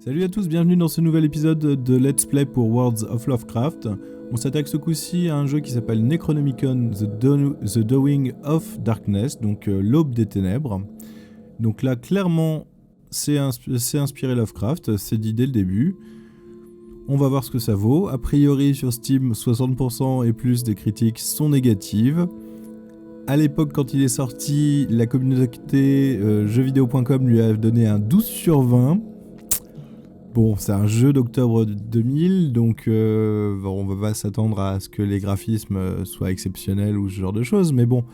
Salut à tous, bienvenue dans ce nouvel épisode de Let's Play pour Worlds of Lovecraft. On s'attaque ce coup-ci à un jeu qui s'appelle Necronomicon The Dawning of Darkness, donc l'aube des ténèbres. Donc là, clairement, c'est inspiré Lovecraft, c'est dit dès le début. On va voir ce que ça vaut. A priori, sur Steam, 60% et plus des critiques sont négatives. À l'époque, quand il est sorti, la communauté jeuxvideo.com lui a donné un 12 sur 20. Bon, c'est un jeu d'octobre 2000, donc on va pas s'attendre à ce que les graphismes soient exceptionnels ou ce genre de choses, mais bon.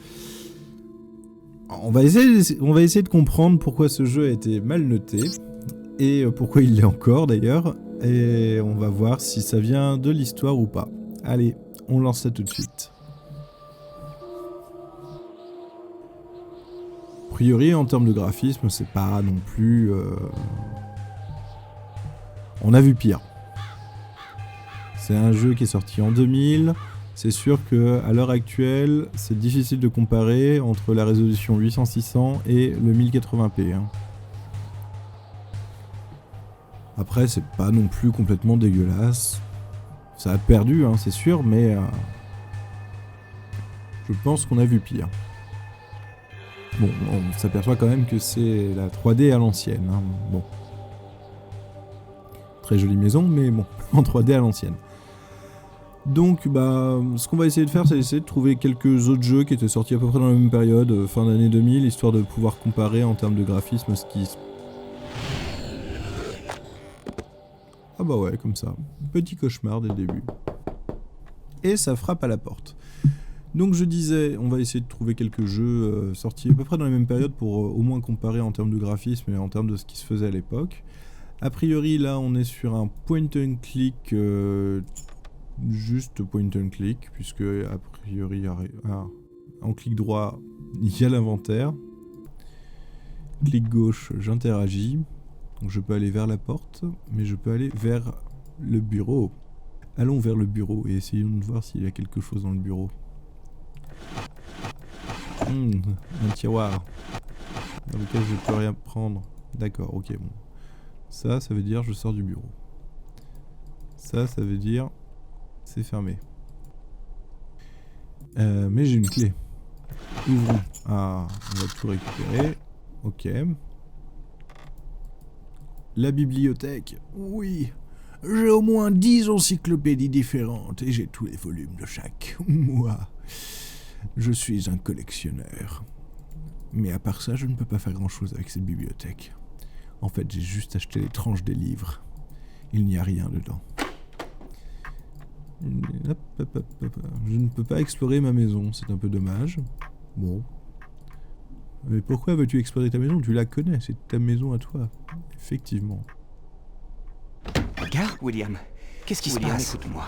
On va essayer de comprendre pourquoi ce jeu a été mal noté, et pourquoi il l'est encore d'ailleurs, et on va voir si ça vient de l'histoire ou pas. Allez, on lance ça tout de suite. A priori, en termes de graphisme, c'est pas non plus... On a vu pire. C'est un jeu qui est sorti en 2000. C'est sûr qu'à l'heure actuelle, c'est difficile de comparer entre la résolution 800-600 et le 1080p. Après, c'est pas non plus complètement dégueulasse. Ça a perdu, c'est sûr, mais je pense qu'on a vu pire. Bon, on s'aperçoit quand même que c'est la 3D à l'ancienne. Bon. Très jolie maison, mais bon, en 3D à l'ancienne. Donc, ce qu'on va essayer de faire, c'est essayer de trouver quelques autres jeux qui étaient sortis à peu près dans la même période, fin d'année 2000, histoire de pouvoir comparer en termes de graphisme ce qui... Ah bah ouais, comme ça. Petit cauchemar dès le début. Et ça frappe à la porte. Donc je disais, on va essayer de trouver quelques jeux sortis à peu près dans la même période pour au moins comparer en termes de graphisme et en termes de ce qui se faisait à l'époque. A priori, là, on est sur un point and click, juste point and click, puisque a priori, en clic droit, il y a l'inventaire. Clic gauche, j'interagis. Donc je peux aller vers la porte, mais je peux aller vers le bureau. Allons vers le bureau et essayons de voir s'il y a quelque chose dans le bureau. Un tiroir dans lequel je peux rien prendre. D'accord, ok, bon. Ça veut dire je sors du bureau. Ça veut dire c'est fermé. Mais j'ai une clé. Ouvrons. Ah, on va tout récupérer. Ok. La bibliothèque. Oui. J'ai au moins 10 encyclopédies différentes et j'ai tous les volumes de chaque. Moi, je suis un collectionneur. Mais à part ça, je ne peux pas faire grand-chose avec cette bibliothèque. En fait, j'ai juste acheté les tranches des livres. Il n'y a rien dedans. Hop. Je ne peux pas explorer ma maison, c'est un peu dommage. Bon. Mais pourquoi veux-tu explorer ta maison? Tu la connais, c'est ta maison à toi. Effectivement. Regarde, William. Qu'est-ce qui se passe? Écoute-moi.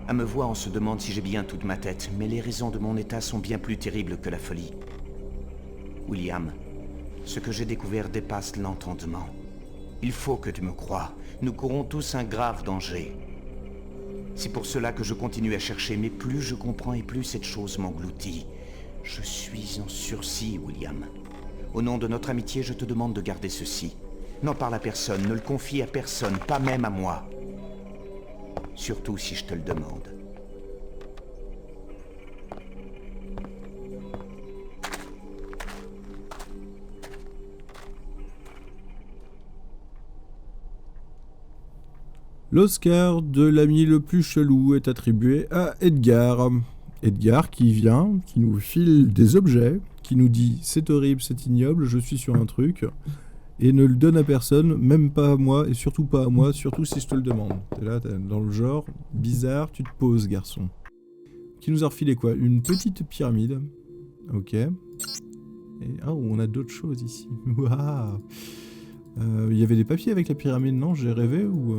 À me voir, on se demande si j'ai bien toute ma tête, mais les raisons de mon état sont bien plus terribles que la folie. William, ce que j'ai découvert dépasse l'entendement. Il faut que tu me croies. Nous courons tous un grave danger. C'est pour cela que je continue à chercher, mais plus je comprends et plus cette chose m'engloutit. Je suis en sursis, William. Au nom de notre amitié, je te demande de garder ceci. N'en parle à personne, ne le confie à personne, pas même à moi. Surtout si je te le demande. L'Oscar de l'ami le plus chelou est attribué à Edgar. Edgar qui nous file des objets, qui nous dit « c'est horrible, c'est ignoble, je suis sur un truc », et ne le donne à personne, même pas à moi, et surtout pas à moi, surtout si je te le demande. T'es là, t'es dans le genre, bizarre, tu te poses, garçon. Qui nous a refilé quoi? Une petite pyramide. Ok. Et on a d'autres choses ici. Waouh. Il y avait des papiers avec la pyramide, non? J'ai rêvé ou...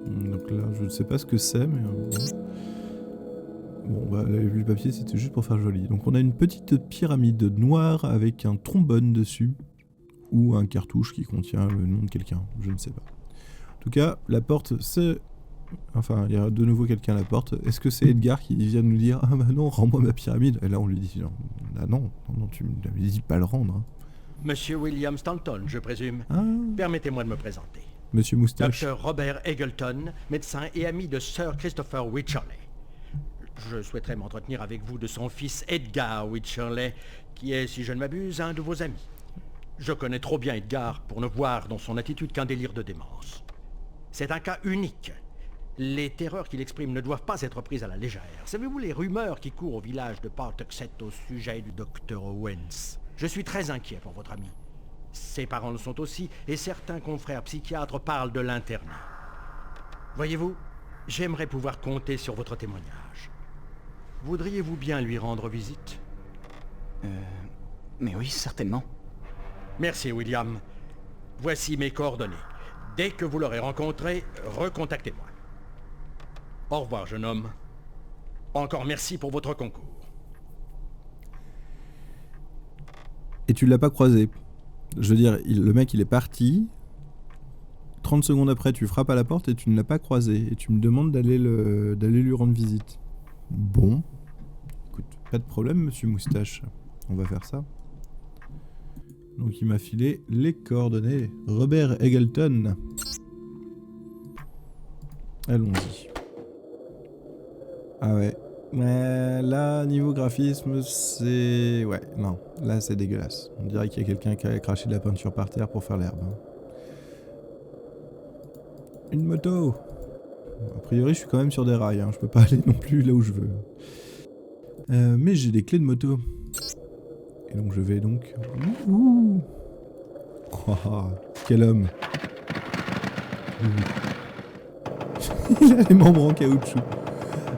Donc là, je ne sais pas ce que c'est, mais... Bon, le papier, c'était juste pour faire joli. Donc on a une petite pyramide noire avec un trombone dessus. Ou un cartouche qui contient le nom de quelqu'un, je ne sais pas. En tout cas, la porte, c'est... Enfin, il y a de nouveau quelqu'un à la porte. Est-ce que c'est Edgar qui vient nous dire « Ah bah non, rends-moi ma pyramide ?» Et là, on lui dit « Non, tu m'avais dit de pas le rendre. » Monsieur William Stanton, je présume. Ah, Permettez-moi de me présenter. Monsieur Moustache. Dr Robert Eggleton, médecin et ami de Sir Christopher Wycherley. Je souhaiterais m'entretenir avec vous de son fils Edgar Wycherley, qui est, si je ne m'abuse, un de vos amis. Je connais trop bien Edgar pour ne voir dans son attitude qu'un délire de démence. C'est un cas unique. Les terreurs qu'il exprime ne doivent pas être prises à la légère. Savez-vous les rumeurs qui courent au village de Pawtuxet au sujet du docteur Owens? Je suis très inquiet pour votre ami. Ses parents le sont aussi, et certains confrères psychiatres parlent de l'interner. Voyez-vous, j'aimerais pouvoir compter sur votre témoignage. Voudriez-vous bien lui rendre visite? Mais oui, certainement. Merci, William. Voici mes coordonnées. Dès que vous l'aurez rencontré, recontactez-moi. Au revoir, jeune homme. Encore merci pour votre concours. Et tu l'as pas croisé. Je veux dire, le mec il est parti. 30 secondes après, tu frappes à la porte et tu ne l'as pas croisé. Et tu me demandes d'aller lui rendre visite. Bon. Écoute, pas de problème, monsieur Moustache. On va faire ça. Donc il m'a filé les coordonnées. Robert Eggleton. Allons-y. Ah ouais. Là, niveau graphisme, c'est... Ouais, non. Là, c'est dégueulasse. On dirait qu'il y a quelqu'un qui a craché de la peinture par terre pour faire l'herbe. Une moto. A priori, je suis quand même sur des rails. Hein. Je peux pas aller non plus là où je veux. Mais j'ai des clés de moto. Et donc, je vais donc... Ouh. Oh, quel homme. Il a les membres en caoutchouc.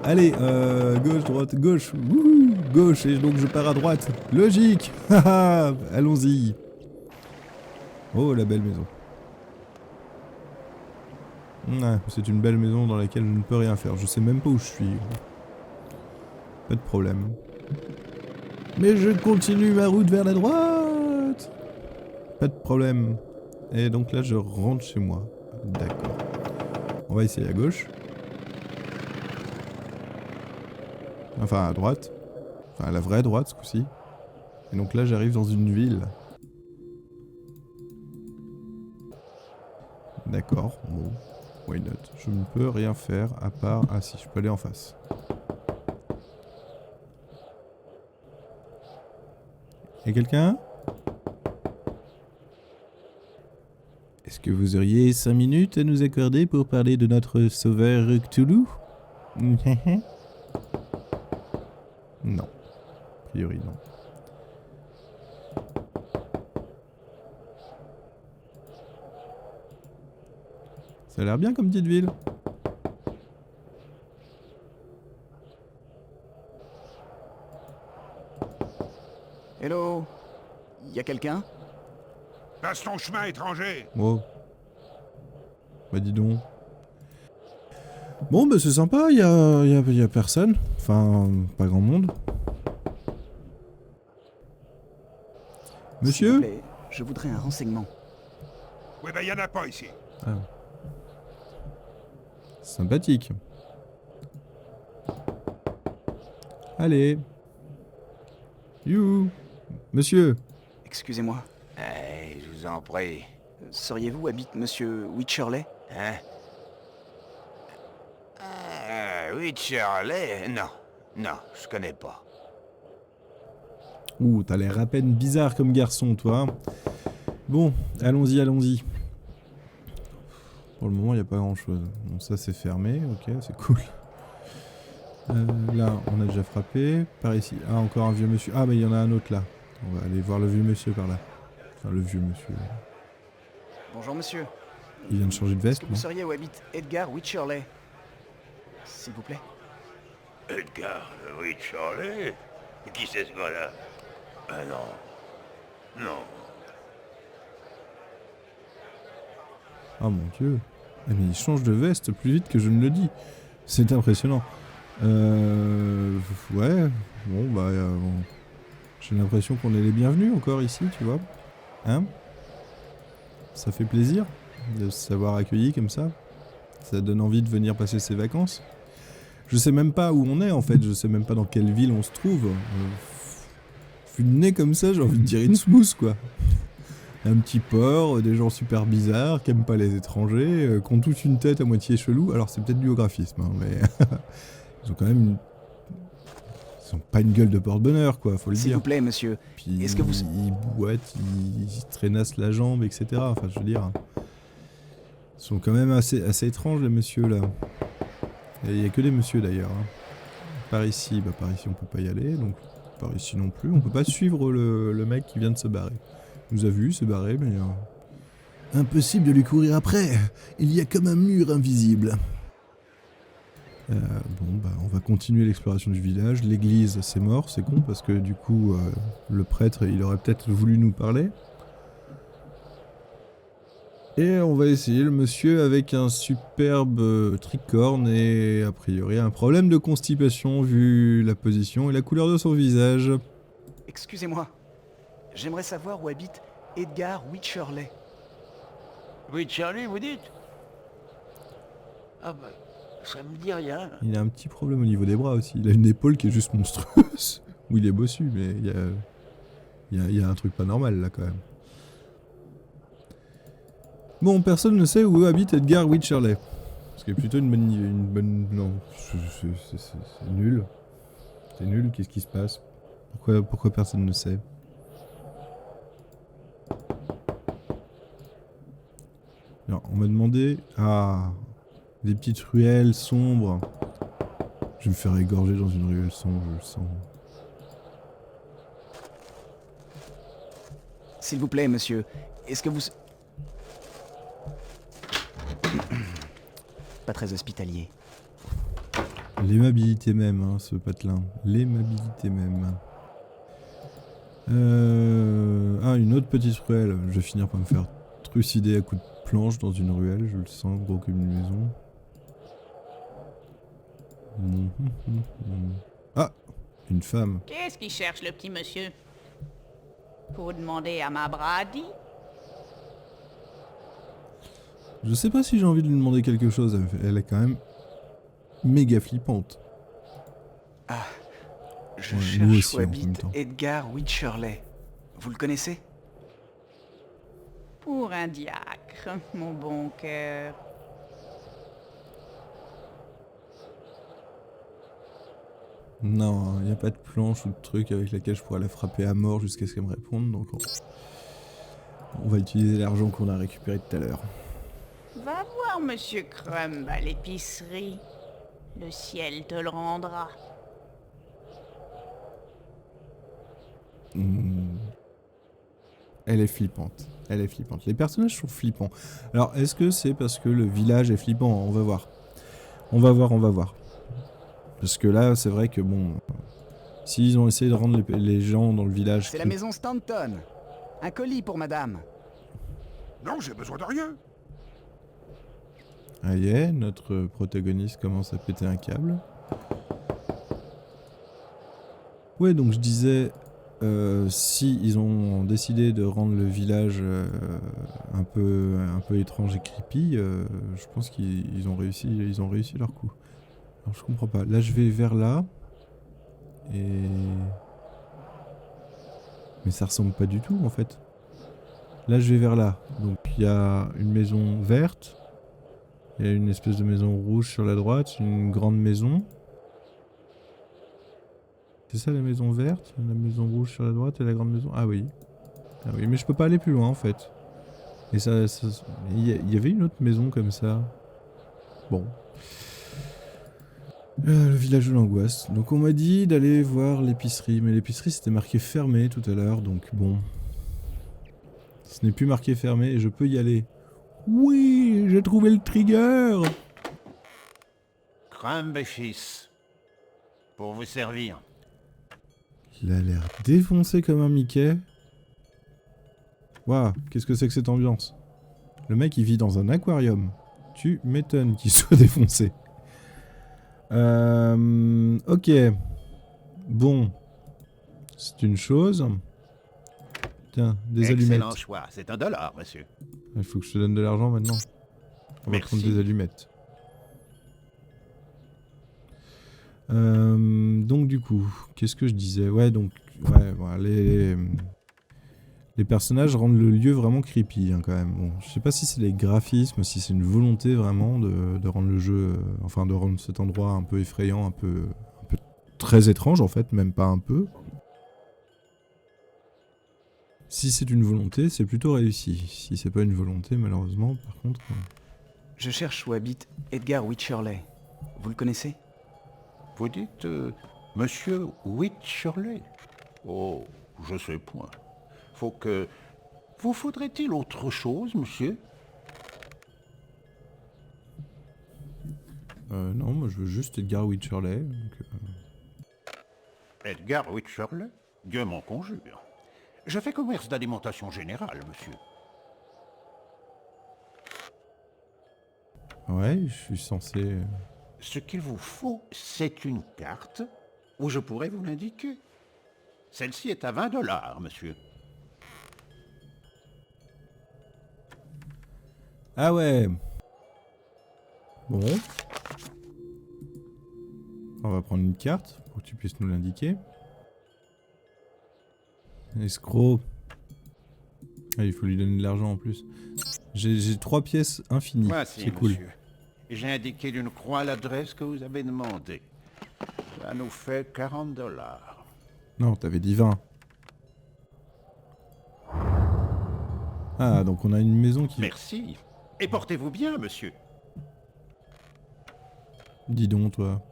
Allez, gauche, droite, gauche. Wouhou, gauche, et donc je pars à droite. Logique. Allons-y. Oh, la belle maison. Ouais, c'est une belle maison dans laquelle je ne peux rien faire. Je sais même pas où je suis. Pas de problème. Mais je continue ma route vers la droite. Pas de problème. Et donc là, je rentre chez moi. D'accord. On va essayer à gauche. Enfin, à droite. Enfin, à la vraie droite, ce coup-ci. Et donc là, j'arrive dans une ville. D'accord, bon. Why not? Je ne peux rien faire à part... Ah si, je peux aller en face. Y'a quelqu'un? Est-ce que vous auriez 5 minutes à nous accorder pour parler de notre sauveur Cthulhu? Non. A priori, non. Ça a l'air bien comme petite ville. Hello? Y a quelqu'un? Passe ton chemin, étranger! Oh. Bah dis donc. Bon bah c'est sympa, y a personne. Enfin, pas grand monde. S'il Monsieur? vous plaît, je voudrais un renseignement. Oui, ben y'en a pas ici. Ah. Sympathique. Allez. You. Monsieur. Excusez-moi. Je vous en prie. Sauriez-vous habite Monsieur Wycherley? Hein? Oui, Shirley? Non. Non, je connais pas. Ouh, t'as l'air à peine bizarre comme garçon, toi. Hein. Bon, allons-y, allons-y. Pour le moment, il n'y a pas grand-chose. Bon, ça, c'est fermé. Ok, c'est cool. Là, on a déjà frappé. Par ici. Ah, encore un vieux monsieur. Ah, mais il y en a un autre là. On va aller voir le vieux monsieur par là. Enfin, le vieux monsieur. Bonjour monsieur. Il vient de changer de Est-ce veste, que vous non? sauriez où habite Edgar Wycherley? S'il vous plaît. Edgar, oui, Shirley? Et qui c'est ce gars-là? Ah non. Non. Ah mon dieu. Ah, mais il change de veste plus vite que je ne le dis. C'est impressionnant. Ouais. Bon, bah... bon. J'ai l'impression qu'on est les bienvenus encore ici, tu vois. Hein? Ça fait plaisir de se savoir accueilli comme ça. Ça donne envie de venir passer ses vacances. Je sais même pas où on est en fait. Je sais même pas dans quelle ville on se trouve. Vu de nez comme ça, j'ai envie de dire Innsmouth quoi. un petit port, des gens super bizarres, qui aiment pas les étrangers, qui ont tous une tête à moitié chelou. Alors c'est peut-être du graphisme, hein, mais ils ont quand même une... Ils ont pas une gueule de porte-bonheur, quoi, faut le S'il dire. vous plaît, monsieur. Puis Est-ce que vous... ils boitent, ils traînassent la jambe, etc. Enfin, je veux dire... Ils sont quand même assez étranges, les messieurs, là. Il y a que des messieurs, d'ailleurs. Hein. Par ici, on peut pas y aller, donc par ici non plus. On peut pas suivre le mec qui vient de se barrer. Il nous a vu se barrer, mais... Impossible de lui courir après. Il y a comme un mur invisible. On va continuer l'exploration du village. L'église, c'est mort, c'est con, parce que du coup, le prêtre, il aurait peut-être voulu nous parler. Et on va essayer le monsieur avec un superbe tricorne et a priori un problème de constipation vu la position et la couleur de son visage. Excusez-moi. J'aimerais savoir où habite Edgar Wycherley. Wycherley, vous dites? Ah bah, ça me dit rien. Il a un petit problème au niveau des bras aussi. Il a une épaule qui est juste monstrueuse. Où il est bossu, mais il y a un truc pas normal là quand même. Bon, personne ne sait où habite Edgar Wycherley. Ce qui est plutôt une bonne... Non, c'est nul. C'est nul, qu'est-ce qui se passe? Pourquoi personne ne sait? Alors, on m'a demandé... Ah, des petites ruelles sombres. Je vais me faire égorger dans une ruelle sombre, je le sens. S'il vous plaît, monsieur. Est-ce que vous... Pas très hospitalier. L'aimabilité même, hein, ce patelin. L'aimabilité même. Une autre petite ruelle. Je vais finir par me faire trucider à coups de planche dans une ruelle. Je le sens, gros comme une maison. Ah, une femme. Qu'est-ce qu'il cherche, le petit monsieur? Pour demander à ma Brady? Je sais pas si j'ai envie de lui demander quelque chose. Elle est quand même méga flippante. Ah, je Ouais, nous cherche aussi, où en même habite temps. Edgar Wycherley. Vous le connaissez? Pour un diacre, mon bon cœur. Non, il n'y a pas de planche ou de truc avec laquelle je pourrais la frapper à mort jusqu'à ce qu'elle me réponde. Donc on va utiliser l'argent qu'on a récupéré tout à l'heure. Va voir Monsieur Crumb à l'épicerie. Le ciel te le rendra. Elle est flippante. Elle est flippante. Les personnages sont flippants. Alors, est-ce que c'est parce que le village est flippant? On va voir. On va voir. Parce que là, c'est vrai que bon... S'ils ont essayé de rendre les gens dans le village... C'est la maison Stanton. Un colis pour madame. Non, j'ai besoin de rien. Ah yeah, notre protagoniste commence à péter un câble. Ouais, donc je disais... si ils ont décidé de rendre le village un peu étrange et creepy, je pense qu'ils ont réussi leur coup. Alors je comprends pas. Là je vais vers là et mais ça ressemble pas du tout en fait. Là je vais vers là. Donc il y a une maison verte, il y a une espèce de maison rouge sur la droite, une grande maison. C'est ça la maison verte, la maison rouge sur la droite et la grande maison. Ah oui. Ah oui, mais je peux pas aller plus loin en fait. Et il y avait une autre maison comme ça. Bon. Le village de l'angoisse. Donc on m'a dit d'aller voir l'épicerie, mais l'épicerie c'était marqué fermé tout à l'heure, donc bon. Ce n'est plus marqué fermé et je peux y aller. Oui, j'ai trouvé le trigger. Crumb et fils. Pour vous servir. Il a l'air défoncé comme un Mickey. Waouh, qu'est-ce que c'est que cette ambiance? Le mec il vit dans un aquarium. Tu m'étonnes qu'il soit défoncé. Ok. Bon. C'est une chose. Tiens, des allumettes. Excellent choix. C'est $1, monsieur. Il faut que je te donne de l'argent maintenant. On va prendre Merci. des allumettes. Donc du coup, qu'est-ce que je disais? Ouais, donc, ouais, voilà, Les personnages rendent le lieu vraiment creepy quand même. Bon, je sais pas si c'est les graphismes, si c'est une volonté vraiment de rendre le jeu, de rendre cet endroit un peu effrayant, un peu très étrange en fait, même pas un peu. Si c'est une volonté, c'est plutôt réussi. Si c'est pas une volonté, malheureusement, par contre... Je cherche où habite Edgar Wycherley. Vous le connaissez? Vous dites Monsieur Wycherley? Oh, je sais point. Vous faudrait-il autre chose, monsieur? Non, moi je veux juste Edgar Wycherley. Edgar Wycherley? Dieu m'en conjure. Je fais commerce d'alimentation générale, monsieur. Ouais, je suis censé... Ce qu'il vous faut, c'est une carte où je pourrais vous l'indiquer. Celle-ci est à 20 $, monsieur. Ah ouais. Bon. On va prendre une carte pour que tu puisses nous l'indiquer. Escroc. Ah, il faut lui donner de l'argent en plus. J'ai 3 pièces infinies. Voici, c'est cool. monsieur. J'ai indiqué d'une croix l'adresse que vous avez demandée. Ça nous fait 40 $. Non, t'avais dit 20. Ah, donc on a une maison qui... Merci. Et portez-vous bien, monsieur. Dis donc, toi.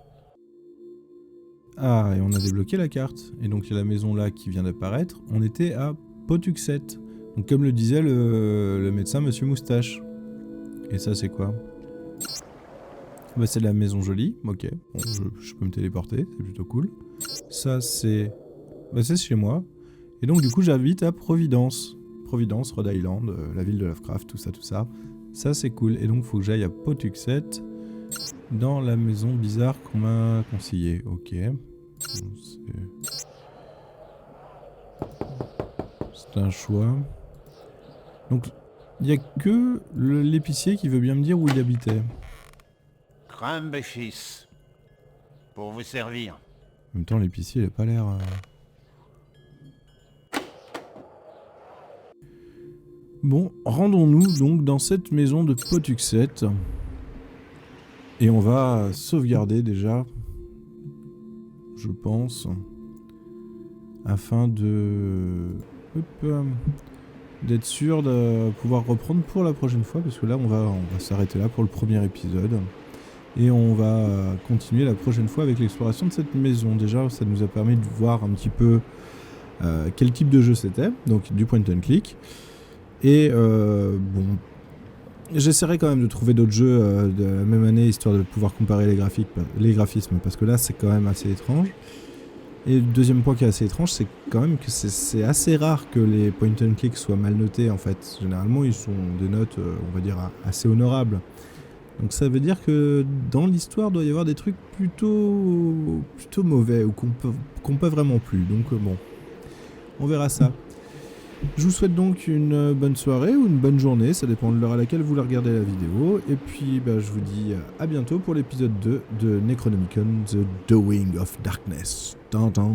Ah, et on a débloqué la carte. Et donc, il y a la maison là qui vient d'apparaître. On était à Pawtuxet. Donc, comme le disait le médecin, Monsieur Moustache. Et ça, c'est quoi? Bah, c'est la maison jolie. Ok, bon, je peux me téléporter. C'est plutôt cool. Ça, c'est... Bah, c'est chez moi. Et donc, du coup, j'habite à Providence. Providence, Rhode Island, la ville de Lovecraft, tout ça, tout ça. Ça, c'est cool. Et donc, il faut que j'aille à Pawtuxet. Dans la maison bizarre qu'on m'a conseillée. Ok. Bon, c'est un choix. Donc, il n'y a que l'épicier qui veut bien me dire où il habitait. Crumb et fils. Pour vous servir. En même temps, l'épicier, il a pas l'air... Bon, rendons-nous donc dans cette maison de Pawtuxet. Et on va sauvegarder déjà, je pense, afin d'être sûr de pouvoir reprendre pour la prochaine fois, parce que là on va s'arrêter là pour le premier épisode. Et on va continuer la prochaine fois avec l'exploration de cette maison. Déjà, ça nous a permis de voir un petit peu quel type de jeu c'était, donc du point and click. Et bon... J'essaierai quand même de trouver d'autres jeux de la même année, histoire de pouvoir comparer les graphismes, parce que là c'est quand même assez étrange. Et le deuxième point qui est assez étrange, c'est quand même que c'est assez rare que les point and click soient mal notés en fait. Généralement ils sont des notes, on va dire, assez honorables. Donc ça veut dire que dans l'histoire doit y avoir des trucs plutôt mauvais, ou qu'on peut vraiment plus. Donc bon, on verra ça. Je vous souhaite donc une bonne soirée ou une bonne journée, ça dépend de l'heure à laquelle vous la regardez la vidéo. Et puis je vous dis à bientôt pour l'épisode 2 de Necronomicon The Doing of Darkness. Tan tan.